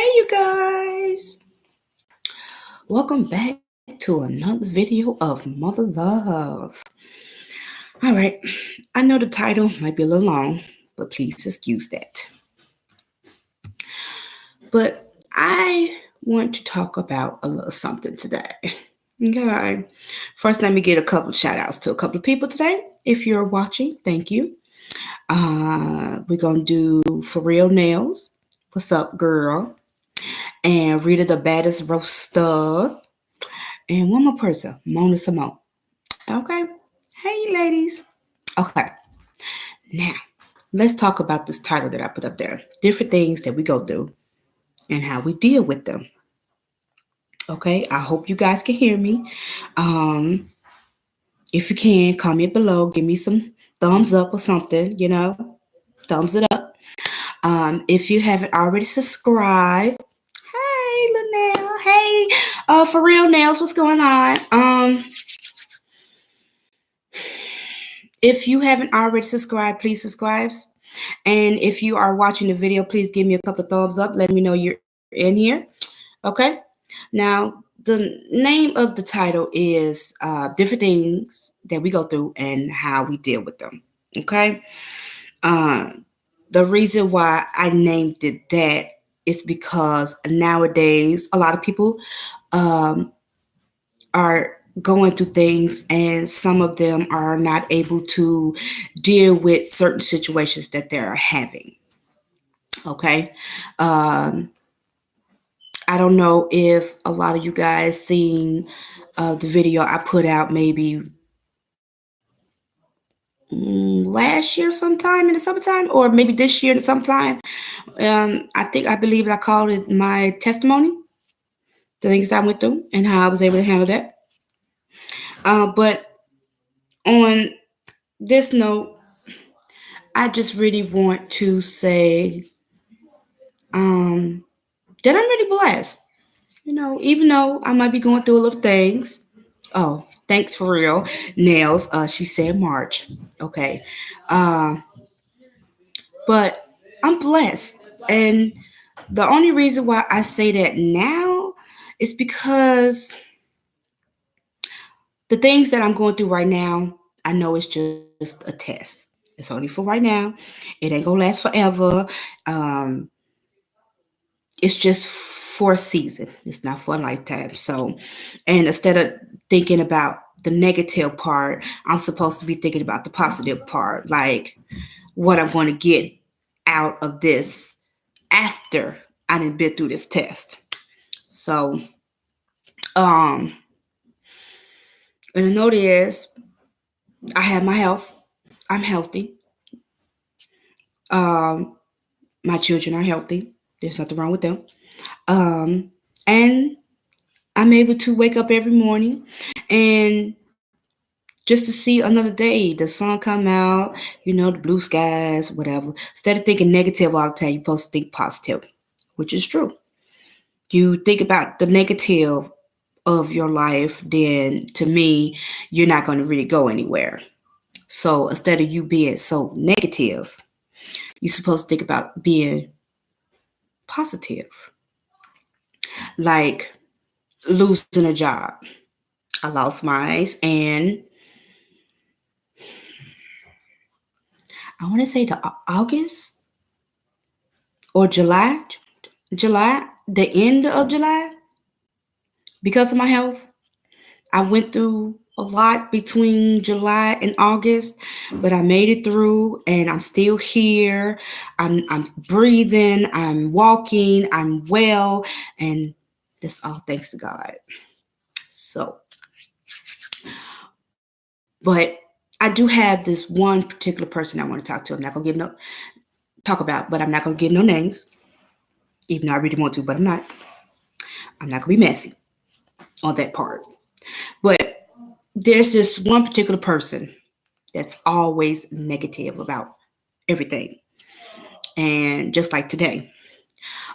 Hey, you guys. Welcome back to another video of Mother Love. All right. I know the title might be a little long, but please excuse that. But I want to talk about a little something today. Okay. First, let me get a couple of shout outs to a couple of people today. If you're watching, thank you. We're going to do For Real Nails. What's up, girl? And Rita the Baddest Roaster. And one more person, Mona Simone. Okay. Hey, ladies. Okay. Now, let's talk about this title that I put up there. Different things that we go through and how we deal with them. Okay. I hope you guys can hear me. If you can, comment below. Give me some thumbs up or something, thumbs it up. If you haven't already subscribed, hey, Linnell. Hey, For Real Nails, what's going on? If you haven't already subscribed, please subscribe. And if you are watching the video, please give me a couple of thumbs up. Let me know you're in here. Okay. Now, the name of the title is Different Things That We Go Through and How We Deal with Them. Okay. The reason why I named it that is because nowadays a lot of people are going through things, and some of them are not able to deal with certain situations that they're having. Okay. I don't know if a lot of you guys seen the video I put out maybe last year sometime in the summertime, or maybe this year in the summertime. I believe I called it my testimony, the things I went through and how I was able to handle that. But on this note, I just really want to say that I'm really blessed. Even though I might be going through a little things. Oh, thanks For Real Nails. She said March. Okay. But I'm blessed. And the only reason why I say that now is because the things that I'm going through right now, I know it's just a test. It's only for right now. It ain't gonna last forever. It's just for a season. It's not for a lifetime. So, and instead of thinking about the negative part, I'm supposed to be thinking about the positive part, like what I'm going to get out of this after I done been through this test. So, and the note is, I have my health. I'm healthy. My children are healthy. There's nothing wrong with them. And I'm able to wake up every morning and just to see another day, the sun come out, the blue skies, whatever. Instead of thinking negative all the time, you're supposed to think positive, which is true. You think about the negative of your life, then to me, you're not going to really go anywhere. So instead of you being so negative, you're supposed to think about being positive. Like losing a job. I lost mine, and I want to say the August or July, the end of July, because of my health. I went through a lot between July and August, but I made it through, and I'm still here. I'm breathing, I'm walking, I'm well, and that's all thanks to God. So, but I do have this one particular person I want to talk to. I'm not gonna but I'm not gonna give no names, even though I really want to, but I'm not. I'm not gonna be messy on that part. But there's this one particular person that's always negative about everything. And just like today,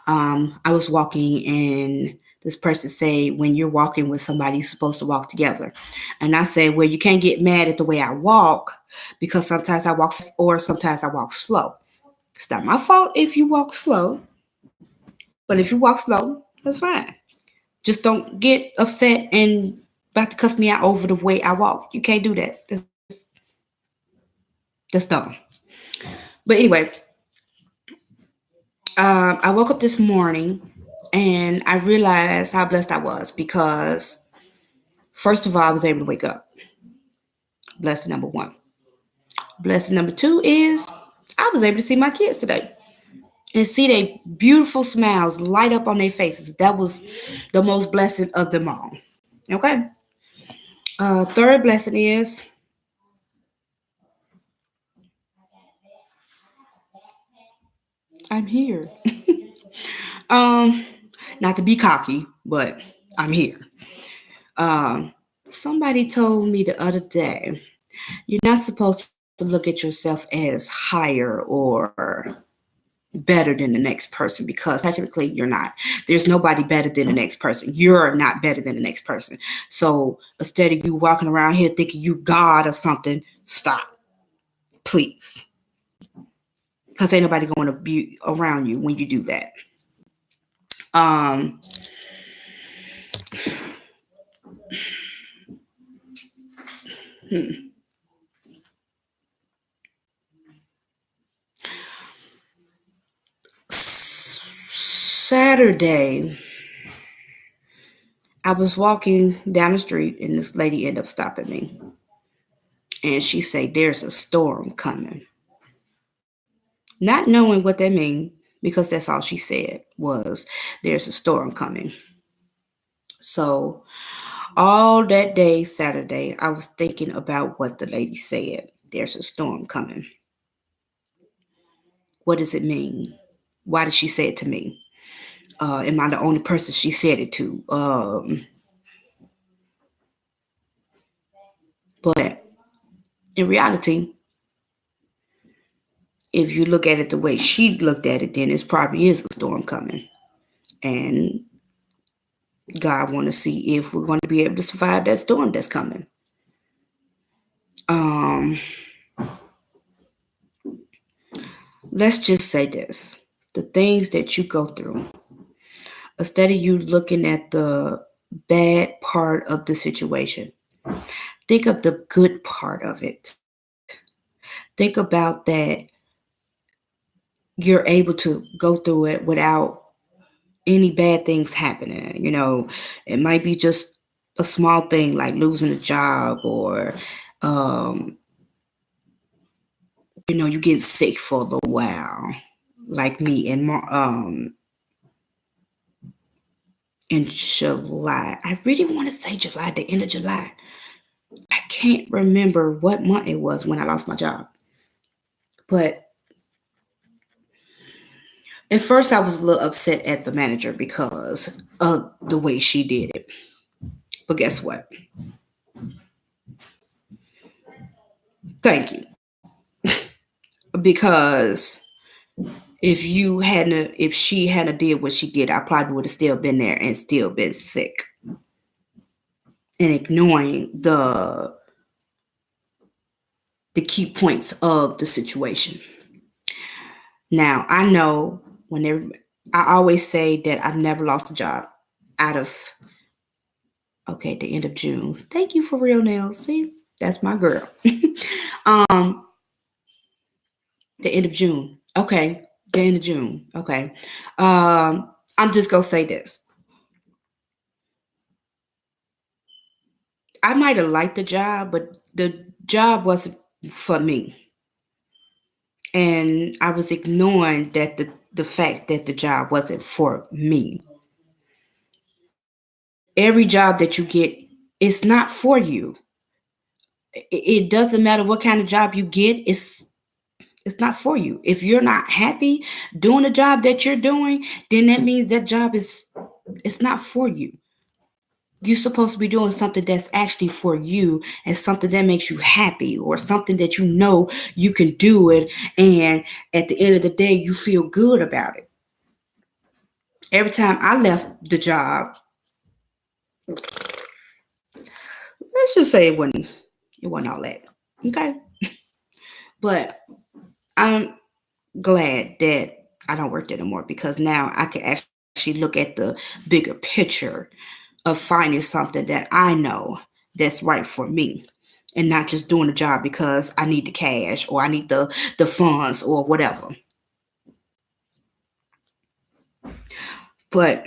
I was walking and this person say, when you're walking with somebody, you're supposed to walk together. And I say, well, you can't get mad at the way I walk, because sometimes I walk fast or sometimes I walk slow. It's not my fault if you walk slow. But if you walk slow, that's fine. Just don't get upset and about to cuss me out over the way I walk. You can't do that. That's dumb. But anyway, I woke up this morning and I realized how blessed I was because, first of all, I was able to wake up. Blessing number one. Blessing number two is I was able to see my kids today and see their beautiful smiles light up on their faces. That was the most blessed of them all. Okay. Third blessing is I'm here. um, Not to be cocky, but I'm here. Um, Somebody told me the other day, you're not supposed to look at yourself as higher or better than the next person because technically you're not. There's nobody better than the next person. You're not better than the next person. So instead of you walking around here thinking you God or something, stop, please. Because ain't nobody going to be around you when you do that. Um, hmm. Saturday, I was walking down the street and this lady ended up stopping me. And she said, there's a storm coming. Not knowing what that means, because that's all she said was, there's a storm coming. So all that day, Saturday, I was thinking about what the lady said. There's a storm coming. What does it mean? Why did she say it to me? Am I the only person she said it to? But in reality, if you look at it the way she looked at it, then it probably is a storm coming. And God want to see if we're going to be able to survive that storm that's coming. Um, let's just say this. The things that you go through, instead of you looking at the bad part of the situation, think of the good part of it. Think about that you're able to go through it without any bad things happening. It might be just a small thing like losing a job or, um, you get sick for a little while, like me in July. I really want to say July, the end of July. I can't remember what month it was when I lost my job. But at first I was a little upset at the manager because of the way she did it. But guess what? Thank you. Because if she hadn't did what she did, I probably would have still been there and still been sick and ignoring the key points of the situation. Now, I know I always say that I've never lost a job out of, okay, the end of June. Thank you for real nails. See, that's my girl. um, the end of June. Okay, the end of June. Okay. I'm just gonna say this. I might have liked the job, but the job wasn't for me. And I was ignoring that the fact that the job wasn't for me. Every job that you get, it's not for you. It doesn't matter what kind of job you get, it's not for you. If you're not happy doing the job that you're doing, then that means that job it's not for you. You're supposed to be doing something that's actually for you and something that makes you happy or something that you know you can do it, and at the end of the day you feel good about it. Every time I left the job, let's just say it wasn't all that. Okay. But I'm glad that I don't work there anymore because now I can actually actually look at the bigger picture of finding something that I know that's right for me, and not just doing the job because I need the cash or I need the funds or whatever. But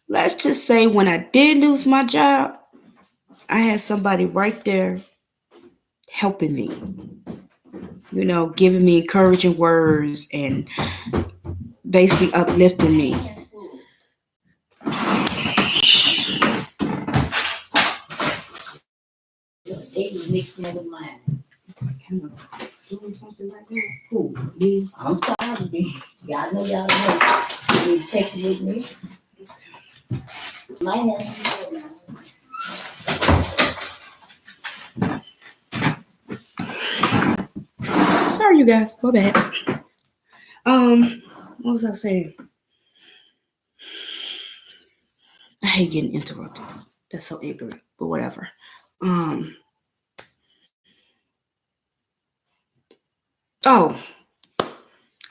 let's just say when I did lose my job, I had somebody right there helping me, giving me encouraging words and basically uplifting me. Kind of doing something like that. Cool. Me. I'm sorry. Y'all know. You take it with me. My hand. Sorry, you guys. My bad. What was I saying? I hate getting interrupted. That's so ignorant, but whatever. Um. Oh,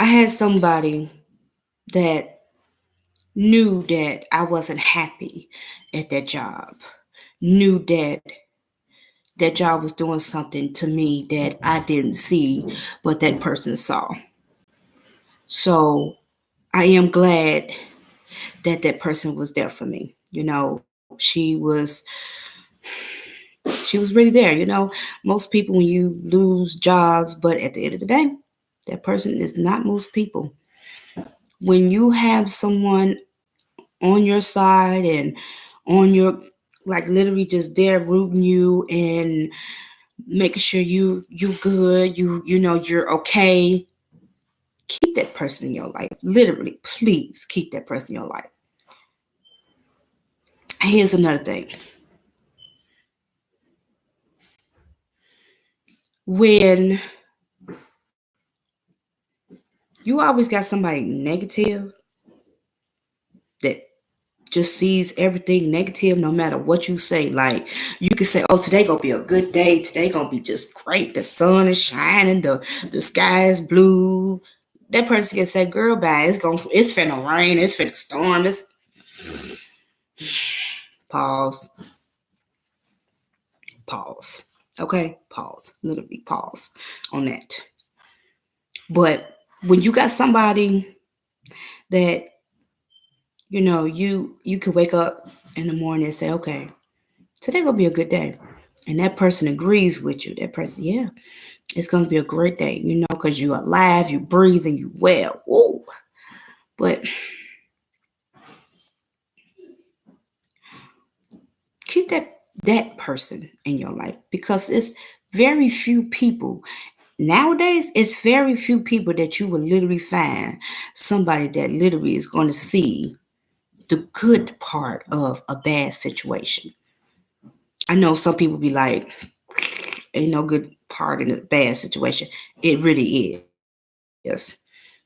I had somebody that knew that I wasn't happy at that job. Knew that that job was doing something to me that I didn't see, but that person saw. So I am glad that that person was there for me. She was really there. Most people when you lose jobs, but at the end of the day, that person is not most people. When you have someone on your side and on your like literally just there rooting you and making sure you good, you're okay, keep that person in your life. Literally, please keep that person in your life. Here's another thing. When you always got somebody negative that just sees everything negative no matter what you say. Like you can say, oh, today gonna be a good day, today gonna be just great. The sun is shining, the sky is blue. That person can say, girl, bye, it's finna rain, it's finna storm, it's pause. Pause. Okay? Pause. Literally pause on that. But when you got somebody that you can wake up in the morning and say, okay, today gonna be a good day, and that person agrees with you. That person, yeah, it's gonna be a great day, because you're alive, you breathe, and you well. Ooh. But keep that person in your life, because it's very few people nowadays. It's very few people that you will literally find somebody that literally is going to see the good part of a bad situation. I know some people be like, ain't no good part in a bad situation. It really is.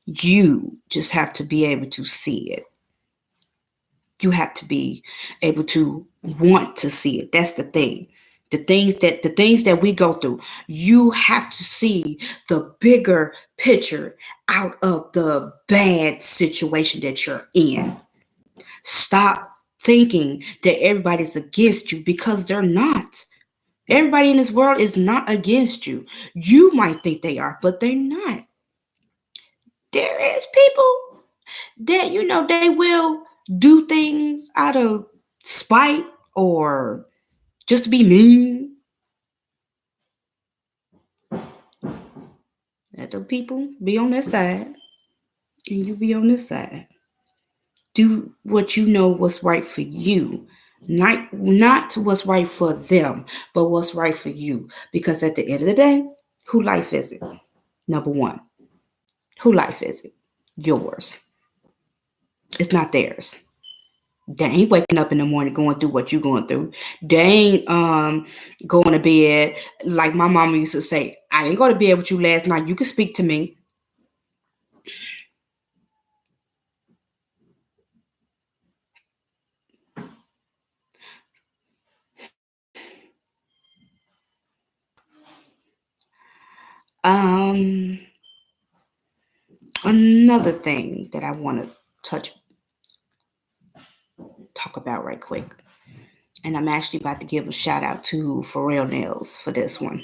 You just have to be able to see it. You have to be able to want to see it. That's the thing. The things that we go through, you have to see the bigger picture out of the bad situation that you're in. Stop thinking that everybody's against you, because they're not. Everybody in this world is not against you. You might think they are, but they're not. There is people that they will do things out of spite or just to be mean. Let the people be on that side and you be on this side. Do what you know what's right for you. Not what's right for them, but what's right for you. Because at the end of the day, who life is it? Number one, who life is it? Yours. It's not theirs. They ain't waking up in the morning going through what you're going through. They ain't going to bed like my mama used to say. I didn't go to bed with you last night. You can speak to me. Um, Another thing that I want to talk about right quick, and I'm actually about to give a shout out to Pharrell Nails for this one.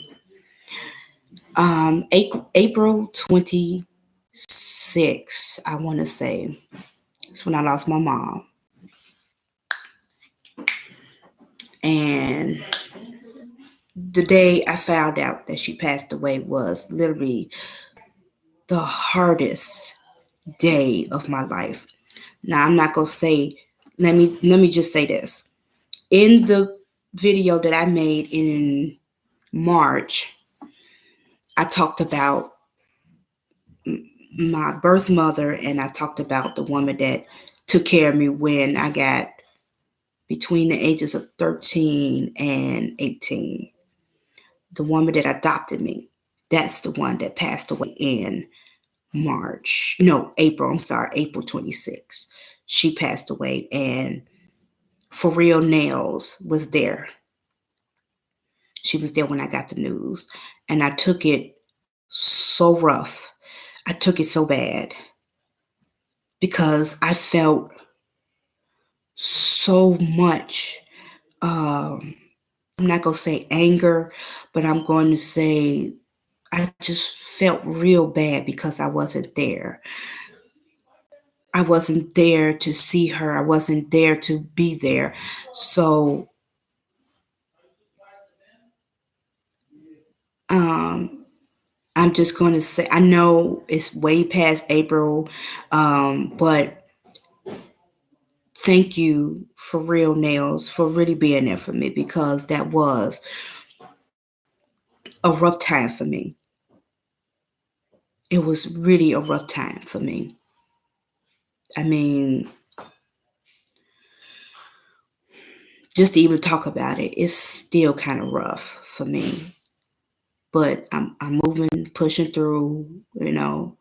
April 26, I want to say, it's when I lost my mom. And the day I found out that she passed away was literally the hardest day of my life. Now I'm not gonna say. Let me just say this. In the video that I made in March, I talked about my birth mother, and I talked about the woman that took care of me when I got between the ages of 13 and 18. The woman that adopted me, that's the one that passed away in April. I'm sorry, April 26th. She passed away, and Pharrell Nails was there. She was there when I got the news, and I took it so rough. I took it so bad because I felt so much. I'm not going to say anger, but I'm going to say I just felt real bad because I wasn't there. I wasn't there to see her. I wasn't there to be there. So, um, I'm just going to say, I know it's way past April, but thank you Pharrell Nails for really being there for me because that was a rough time for me. It was really a rough time for me. I mean, just to even talk about it, it's still kind of rough for me. But I'm moving, pushing through, you know.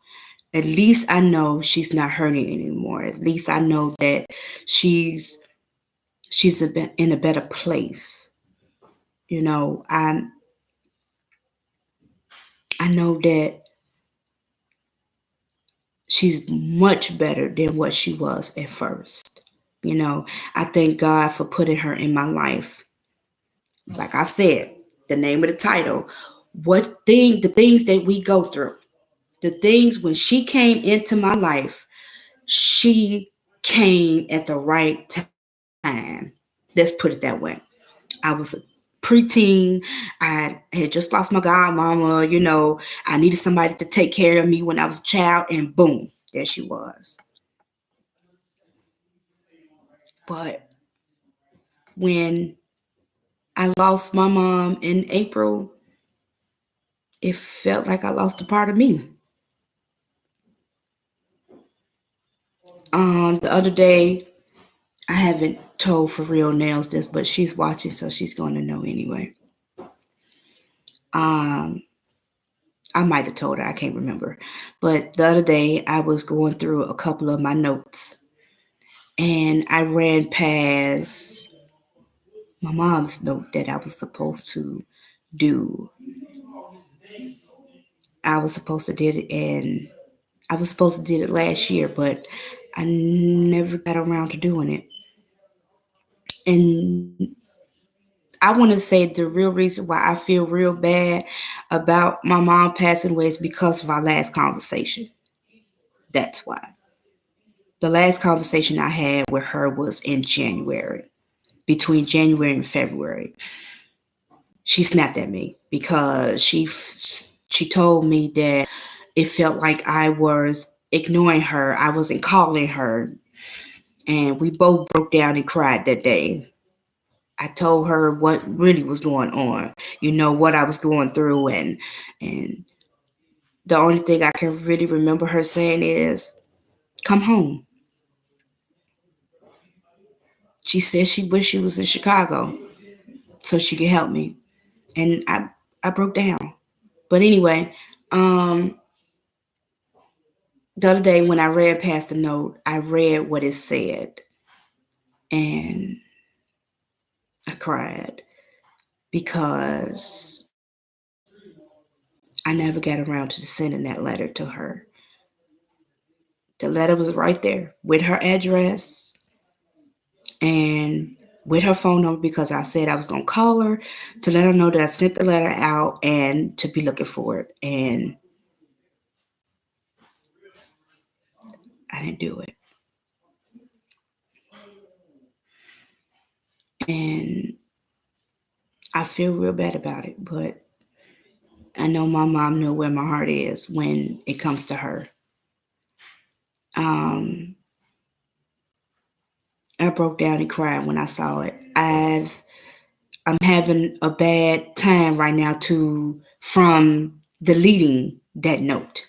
At least I know she's not hurting anymore. At least I know that she's in a better place. You know, I know that she's much better than what she was at first. You know, I thank God for putting her in my life. Like I said, the name of the title, the things that we go through, the things when she came into my life, she came at the right time. Let's put it that way. I was a preteen. I had just lost my godmama. You know, I needed somebody to take care of me when I was a child, and boom, there she was. But when I lost my mom in April, it felt like I lost a part of me. The other day, I haven't told For Real Nails this, but she's watching, so she's going to know anyway. Um, I might have told her, I can't remember. But the other day, I was going through a couple of my notes, and I ran past my mom's note that I was supposed to do. I was supposed to did it, and I was supposed to did it last year, but I never got around to doing it. And I want to say the real reason why I feel real bad about my mom passing away is because of our last conversation. That's why. The last conversation I had with her was in January, between January and February. She snapped at me because she told me that it felt like I was ignoring her. I wasn't calling her, and we both broke down and cried that day. I told her what really was going on, you know, what I was going through, and the only thing I can really remember her saying is, "Come home." She said she wished she was in Chicago so she could help me, and I broke down. But anyway, um, the other day when I read past the note, I read what it said, and I cried because I never got around to sending that letter to her. The letter was right there with her address and with her phone number because I said I was going to call her to let her know that I sent the letter out and to be looking for it. And I didn't do it. And I feel real bad about it, but I know my mom knew where my heart is when it comes to her. Um, I broke down and cried when I saw it. I'm having a bad time right now from deleting that note.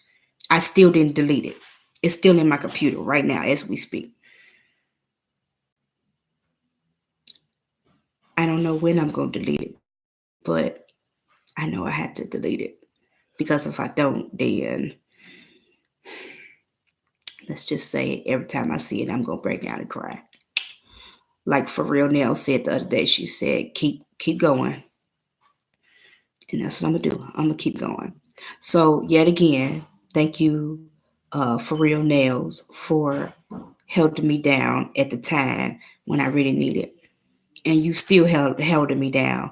I still didn't delete it. It's still in my computer right now as we speak. I don't know when I'm going to delete it, but I know I had to delete it because if I don't, then let's just say every time I see it, I'm going to break down and cry. Like For Real Nail said the other day, she said, keep going. And that's what I'm going to do. I'm going to keep going. So yet again, thank you, For Real Nails, for holding me down at the time when I really needed. And you still held me down.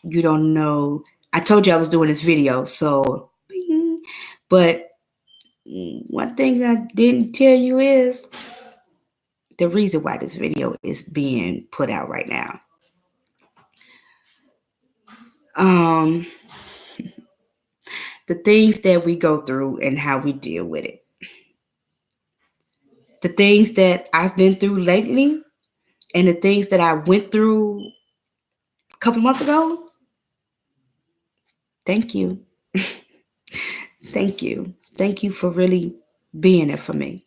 You don't know. I told you I was doing this video, so bing. But one thing I didn't tell you is the reason why this video is being put out right now. The things that we go through and how we deal with it. The things that I've been through lately and the things that I went through a couple months ago. Thank you. Thank you. Thank you for really being there for me.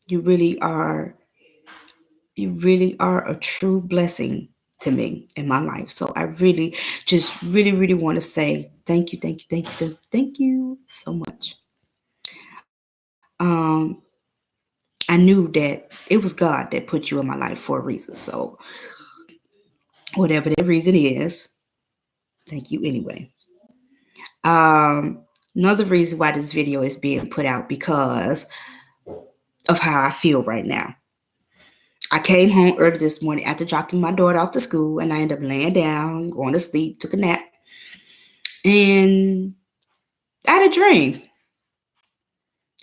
You really are a true blessing to me in my life. So I really really want to say thank you so much. I knew that it was God that put you in my life for a reason. So whatever that reason is, thank you anyway. Another reason why this video is being put out because of how I feel right now. I came home early this morning after dropping my daughter off to school, and I ended up laying down, going to sleep, took a nap, and I had a dream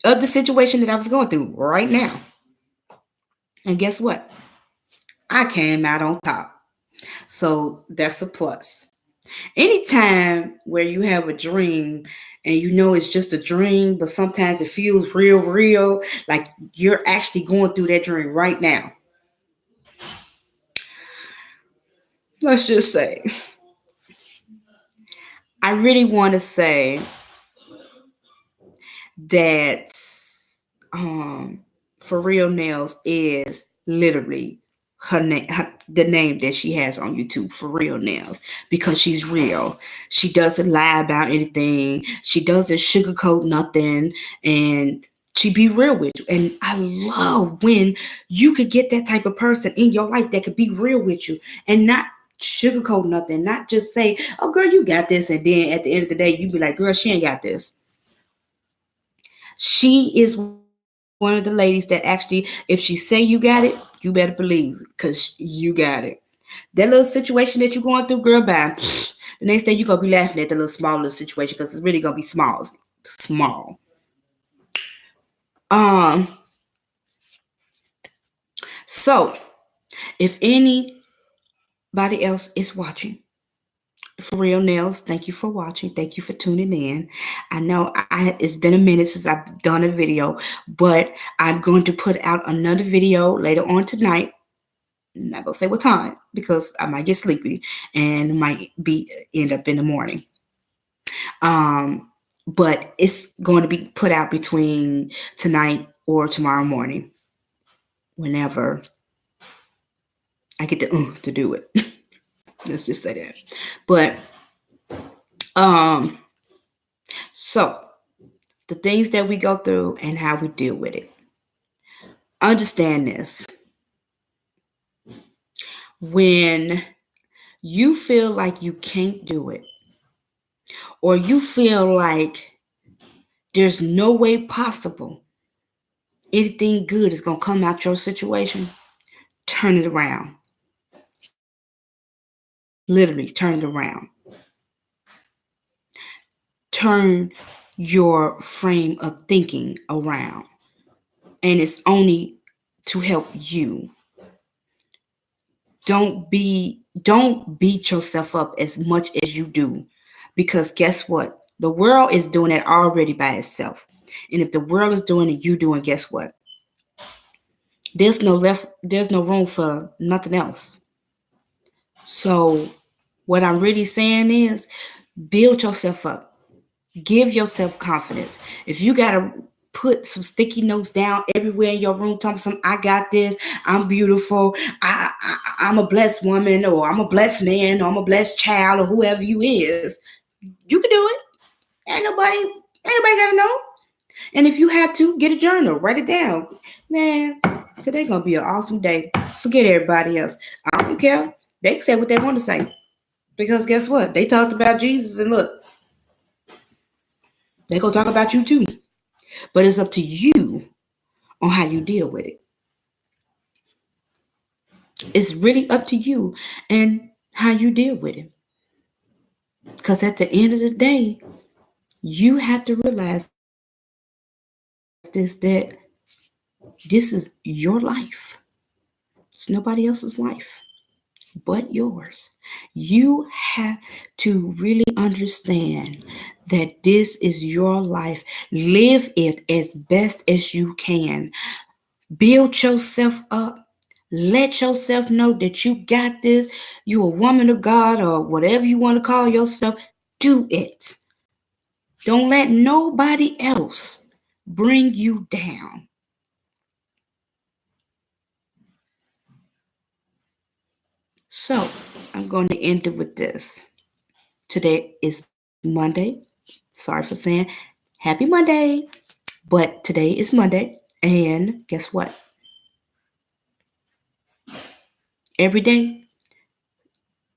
of the situation that I was going through right now. And guess what? I came out on top. So that's a plus. Anytime where you have a dream and you know it's just a dream, but sometimes it feels real, like you're actually going through that dream right now. Let's just say, I really want to say that For Real Nails is literally her name, the name that she has on YouTube, For Real Nails, because she's real. She doesn't lie about anything. She doesn't sugarcoat nothing, and she be real with you. And I love when you could get that type of person in your life that could be real with you and not sugarcoat nothing, not just say, "Oh, girl, you got this," and then at the end of the day, you be like, "Girl, she ain't got this." She is one of the ladies that actually, if she say you got it, you better believe because you got it. That little situation that you're going through, girl, bye. The next day you're going to be laughing at the little small little situation because it's really going to be small. Small. So, if anybody else is watching, For Real Nails, thank you for watching. Thank you for tuning in. I know it's been a minute since I've done a video, but I'm going to put out another video later on tonight. I'm not going to say what time because I might get sleepy and it might end up in the morning. But it's going to be put out between tonight or tomorrow morning whenever I get to do it. Let's just say that. But so the things that we go through and how we deal with it. Understand this. When you feel like you can't do it, or you feel like there's no way possible anything good is going to come out your situation, turn it around. Literally, turn it around. Turn your frame of thinking around. And it's only to help you. Don't beat yourself up as much as you do, because guess what? The world is doing it already by itself. And if the world is doing it, you doing, guess what? There's no room for nothing else. So what I'm really saying is build yourself up. Give yourself confidence. If you gotta put some sticky notes down everywhere in your room, talking some, I got this, I'm beautiful, I'm a blessed woman, or I'm a blessed man, or I'm a blessed child, or whoever you is, you can do it. Ain't nobody gotta know. And if you have to, get a journal, write it down. Man, today gonna be an awesome day. Forget everybody else. I don't care. They can say what they want to say. Because guess what? They talked about Jesus, and look, they gonna talk about you too. But it's up to you on how you deal with it. It's really up to you and how you deal with it. Because at the end of the day, you have to realize that this is your life. It's nobody else's life but yours. You have to really understand that this is your life. Live it as best as you can. Build yourself up. Let yourself know that you got this. You a woman of God, or whatever you want to call yourself. Do it. Don't let nobody else bring you down. So I'm going to end it with this. Today is Monday. Sorry for saying happy Monday. But today is Monday. And guess what? Every day,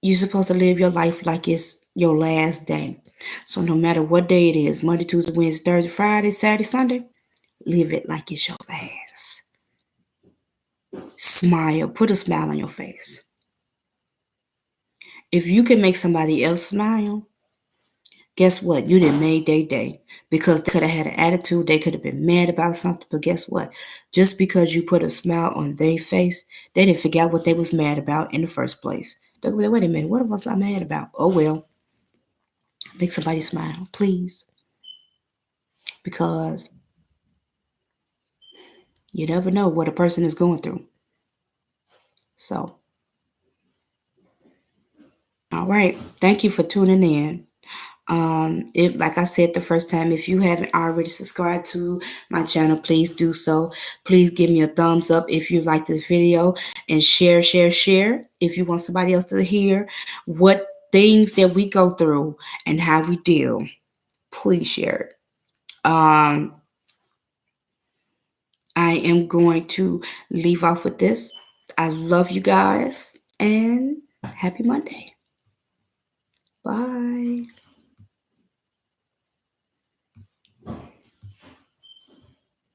you're supposed to live your life like it's your last day. So no matter what day it is, Monday, Tuesday, Wednesday, Thursday, Friday, Saturday, Sunday, live it like it's your last. Smile. Put a smile on your face. If you can make somebody else smile, guess what? You done made their day. Because they could have had an attitude. They could have been mad about something. But guess what? Just because you put a smile on their face, they didn't forget what they was mad about in the first place. They'll be like, wait a minute, what was I mad about? Oh, well, make somebody smile, please. Because you never know what a person is going through. So, all right. Thank you for tuning in. If, like I said the first time, if you haven't already subscribed to my channel, please do so. Please give me a thumbs up if you like this video, and share if you want somebody else to hear what things that we go through and how we deal. Please share it. I am going to leave off with this. I love you guys, and happy Monday. Bye.